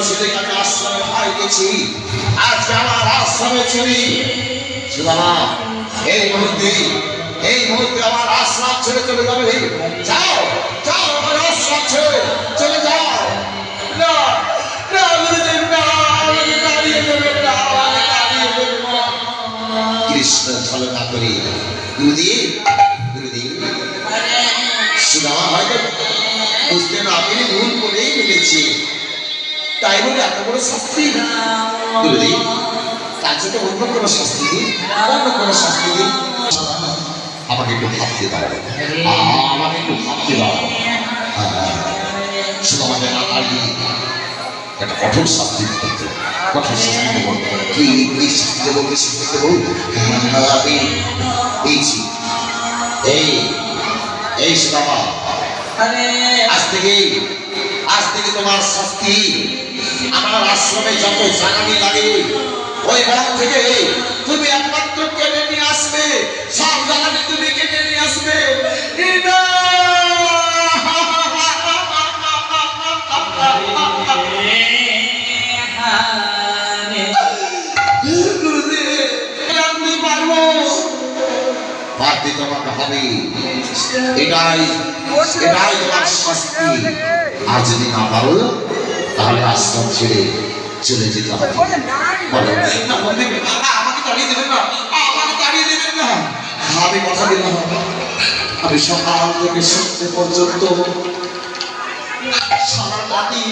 ছেলেকে আমি আশ্রমে পাইতেছি, আজকে আমার আশ্রমে চলি। সুদামা এই মুহূর্তে আমার আশ্রম ছেড়ে চলে যাবে। যাও যাও, আমার আশ্রম ছেড়ে চলে যাও। না না গুরুদেব, না, আমাকে তাড়িয়ে দেবেন না, আমাকে তাড়িয়ে দেবেন না। কৃষ্ণ ছলনা করি গুরুদেব, সুদামা হয়তো বুঝতে না পেরে ভুল করেই ফেলেছি, তাই বলে এত বড় শাস্তি। গুরুদেব, তার জন্য অন্য কোনো শাস্তি দিন, অন্য কোনো শাস্তি দিন। আমাকে একটু ভাবতে দাও, আমাকে একটু ভাবতে দাও। শুধু আমাকে না পারবি, একটা কঠোর শাস্তি দিতে, কঠোর শাস্তি দেবো। কি শাস্তি দেবো, কি শাস্তি দেবো? এই সুদামা, আজ থেকে তোমার শাস্তি আমার আশ্রমে যত জানানি লাগে ওই বন থেকে তুমি একমাত্র কেটে নিয়ে আসবে, সব জানানি তুমি কেটে নিয়ে আসবে। পারতে তোমাকে হবে, এটাই তোমার শাস্তি। আর যদি না পারো তাহলে আশ্রম ছেড়ে চলে যেতে হবে। আমাকে তাড়িয়ে দেবেন না, আমাকে তাড়িয়ে দেবেন না। আমি কথা দিলাম, আমি সকাল থেকে সন্ধ্যে পর্যন্ত সারা রাতি